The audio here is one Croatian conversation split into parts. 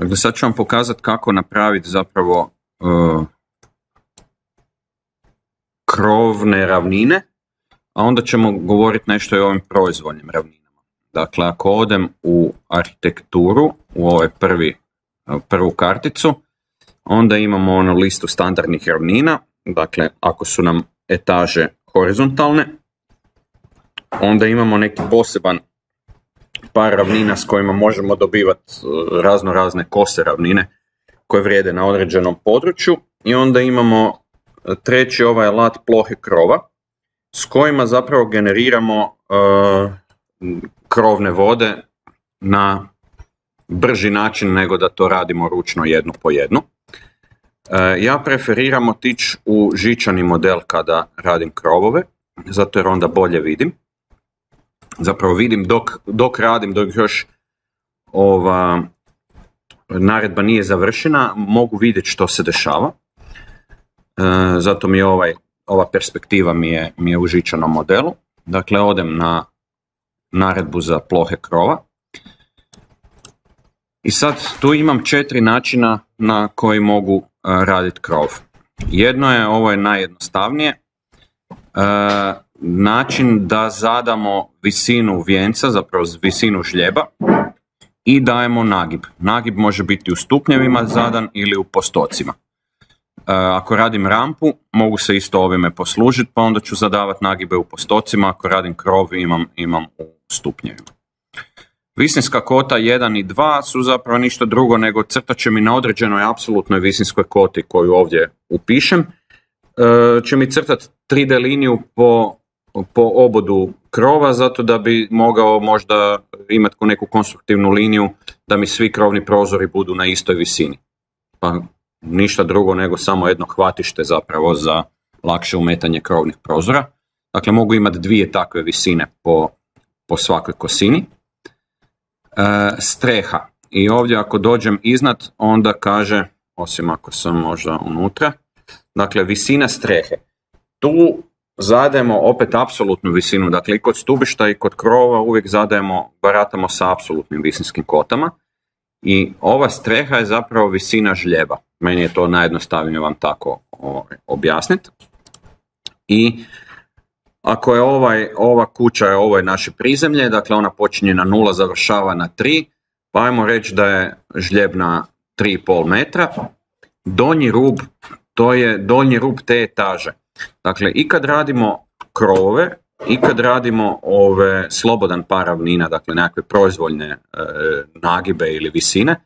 Dakle, sad ću vam pokazati kako napraviti zapravo krovne ravnine, a onda ćemo govoriti nešto i o ovim proizvoljnim ravninama. Dakle, ako odem u arhitekturu, u prvu karticu, onda imamo onu listu standardnih ravnina. Dakle, ako su nam etaže horizontalne, onda imamo neki poseban par ravnina s kojima možemo dobivati razne kose ravnine koje vrijede na određenom području, i onda imamo treći ovaj alat plohe krova s kojima zapravo generiramo krovne vode na brži način nego da to radimo ručno jednu po jednu. Ja preferiram otići u žičani model kada radim krovove, zato jer onda bolje vidim. Zapravo vidim dok radim, dok još ova naredba nije završena, mogu vidjeti što se dešava. Zato mi je ova perspektiva mi je u žičanom modelu. Dakle, odem na naredbu za plohe krova. I sad tu imam 4 načina na koji mogu raditi krov. Ovo je najjednostavnije. Način da zadamo visinu vijenca, zapravo visinu žljeba, i dajemo nagib. Nagib može biti u stupnjevima zadan ili u postocima. Ako radim rampu, mogu se isto ovime poslužiti, pa onda ću zadavati nagibe u postocima. Ako radim krov, imam u stupnjevima. Visinska kota 1 i 2 su zapravo ništa drugo nego crtat će mi na određenoj apsolutnoj visinskoj koti koju ovdje upišem. Će mi crtati 3D liniju po obodu krova, zato da bi mogao možda imati neku konstruktivnu liniju da mi svi krovni prozori budu na istoj visini. Pa ništa drugo nego samo jedno hvatište zapravo za lakše umetanje krovnih prozora. Dakle, mogu imati 2 takve visine po svakoj kosini. Streha. I ovdje ako dođem iznad, onda kaže, osim ako sam možda unutra, dakle visina strehe. Tu zadajemo opet apsolutnu visinu, dakle i kod stubišta i kod krova uvijek baratamo sa apsolutnim visinskim kotama. I ova streha je zapravo visina žljeba. Meni je to najjednostavnije vam tako objasniti. I ako je ova kuća, ovo je naše prizemlje, dakle ona počinje na 0, završava na 3, pa ajmo reći da je žljeb na 3,5 metra. Donji rub, to je donji rub te etaže. Dakle, i kad radimo krovove, i kad radimo ove slobodan par ravnina, dakle nekakve proizvoljne nagibe ili visine,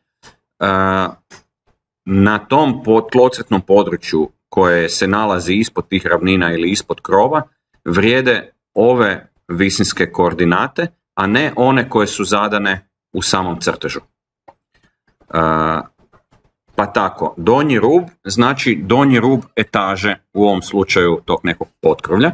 na tom tlocrtnom području koje se nalazi ispod tih ravnina ili ispod krova, vrijede ove visinske koordinate, a ne one koje su zadane u samom crtežu. Pa tako, donji rub znači donji rub etaže, u ovom slučaju tog nekog potkrovlja.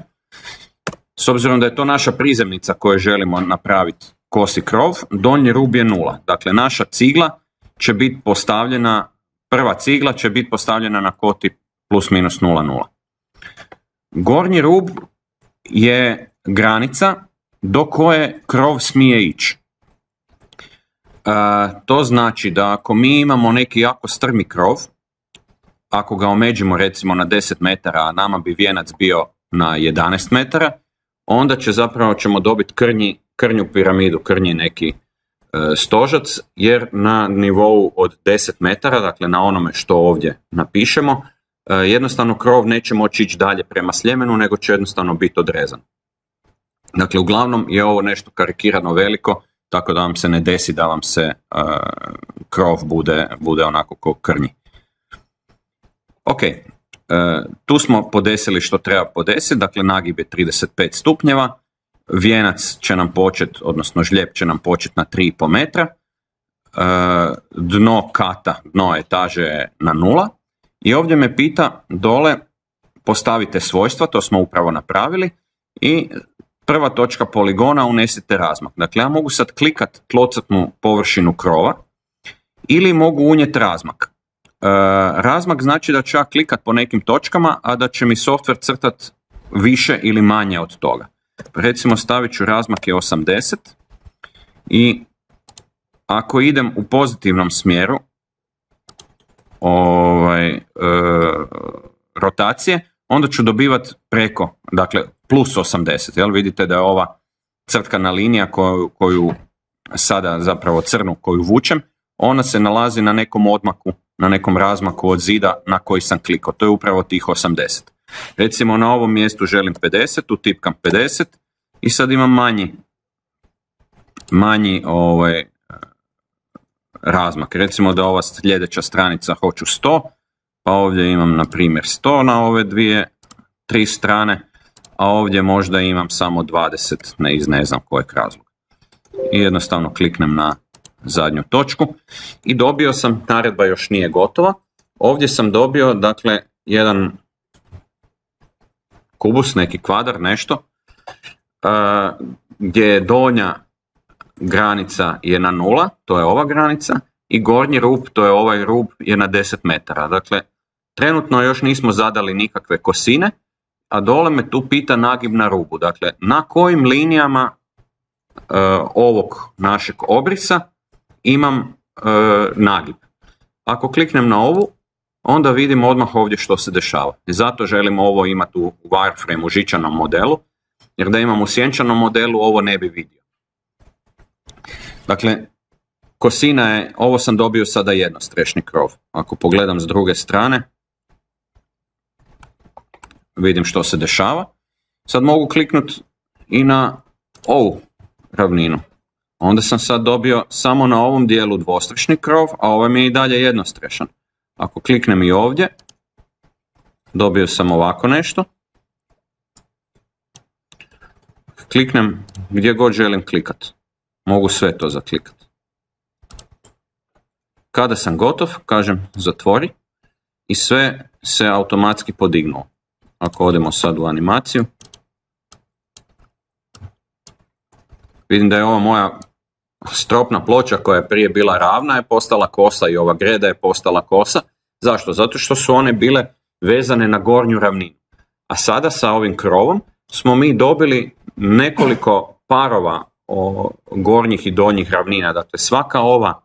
S obzirom da je to naša prizemnica koju želimo napraviti kosi krov, donji rub je 0. Dakle, naša cigla će biti postavljena, prva cigla će biti postavljena na koti plus minus 0,0. Gornji rub je granica do koje krov smije ići. To znači da ako mi imamo neki jako strmi krov, ako ga omeđimo recimo na 10 metara, a nama bi vijenac bio na 11 metara, onda ćemo dobiti krnju piramidu, krnji neki stožac, jer na nivou od 10 metara, dakle na onome što ovdje napišemo, jednostavno krov neće moći ići dalje prema Sljemenu, nego će jednostavno biti odrezan. Dakle, uglavnom je ovo nešto karikirano veliko, tako da vam se ne desi da vam se krov bude onako kao krnji. Ok, tu smo podesili što treba podesiti, dakle nagib je 35 stupnjeva, vijenac će nam početi, odnosno žljeb će nam početi na 3,5 metra, dno etaže je na 0 i ovdje me pita dole postavite svojstva, to smo upravo napravili, i prva točka poligona unesite razmak. Dakle, ja mogu sad klikat tlocrtnu površinu krova ili mogu unijeti razmak. Razmak znači da ću ja klikat po nekim točkama, a da će mi software crtat više ili manje od toga. Recimo stavit ću razmak je 80 i ako idem u pozitivnom smjeru, rotacije, onda ću dobivati preko, dakle plus 80, jel? Vidite da je ova crtkana linija koju sada zapravo crnu koju vučem, ona se nalazi na nekom odmaku, na nekom razmaku od zida na koji sam klikao, to je upravo tih 80. Recimo na ovom mjestu želim 50, utipkam 50 i sad imam manji razmak. Recimo da ova sljedeća stranica hoću 100, pa ovdje imam na primjer 100 na ove 3 strane, a ovdje možda imam samo 20 iz ne znam kojeg razloga. I jednostavno kliknem na zadnju točku i dobio sam, naredba još nije gotova, ovdje sam dobio dakle jedan kubus, neki kvadar, nešto, gdje je donja granica je na 0, to je ova granica, i gornji rub, to je ovaj rub, je na 10 metara. Dakle, trenutno još nismo zadali nikakve kosine, a dole me tu pita nagib na rubu. Dakle, na kojim linijama ovog našeg obrisa imam nagib. Ako kliknem na ovu, onda vidim odmah ovdje što se dešava. I zato želim ovo imati u wireframe, u žičanom modelu, jer da imam u sjenčanom modelu ovo ne bi vidio. Dakle, kosina je, ovo sam dobio sada jednostrešni krov. Ako pogledam s druge strane, vidim što se dešava. Sad mogu kliknuti i na ovu ravninu. Onda sam sad dobio samo na ovom dijelu dvostrešni krov, a ovaj mi je i dalje jednostrešan. Ako kliknem i ovdje, dobio sam ovako nešto. Kliknem gdje god želim klikati. Mogu sve to zaklikati. Kada sam gotov, kažem zatvori i sve se automatski podignulo. Ako odemo sad u animaciju, vidim da je ova moja stropna ploča koja je prije bila ravna je postala kosa i ova greda je postala kosa. Zašto? Zato što su one bile vezane na gornju ravninu. A sada sa ovim krovom smo mi dobili nekoliko parova gornjih i donjih ravnina. Dakle, svaka ova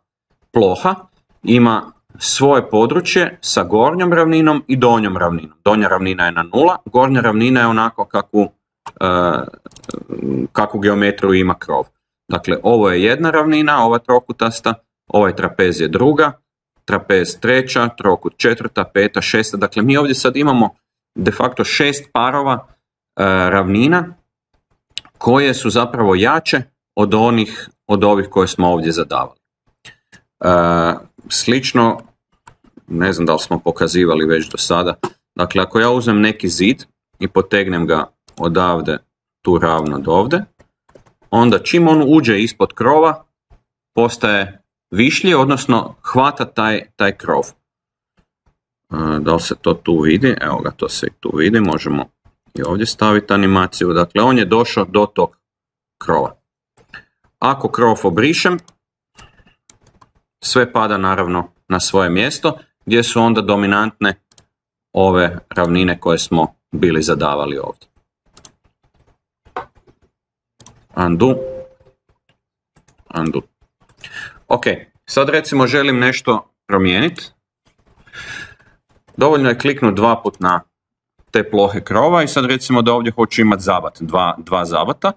ploha ima svoje područje sa gornjom ravninom i donjom ravninom. Donja ravnina je na 0, gornja ravnina je onako kakvu geometriju ima krov. Dakle, ovo je jedna ravnina, ova trokutasta, ovaj trapez je druga, trapez treća, trokut četvrta, peta, šesta. Dakle, mi ovdje sad imamo de facto 6 parova ravnina koje su zapravo jače od ovih koje smo ovdje zadavali. Slično, ne znam da li smo pokazivali već do sada, dakle ako ja uzmem neki zid i potegnem ga odavde tu ravno do ovdje, onda čim on uđe ispod krova postaje višlji, odnosno hvata taj krov. Da li se to tu vidi? Evo ga, to se i tu vidi, možemo i ovdje staviti animaciju. Dakle, on je došao do tog krova. Ako krov obrišem, sve pada naravno na svoje mjesto, gdje su onda dominantne ove ravnine koje smo bili zadavali ovdje. Undo. Undo. Ok, sad recimo želim nešto promijeniti. Dovoljno je kliknuti dva put na te plohe krova i sad recimo da ovdje hoću imati zabat, dva zabata.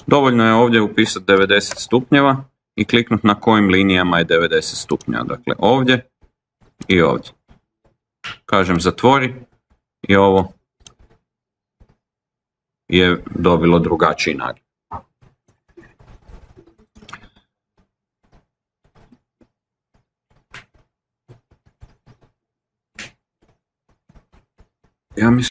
Dovoljno je ovdje upisati 90 stupnjeva i kliknuti na kojim linijama je 90 stupnjeva. Dakle, ovdje i ovdje. Kažem zatvori i ovo je dobilo drugačiji nagib. Ja mislim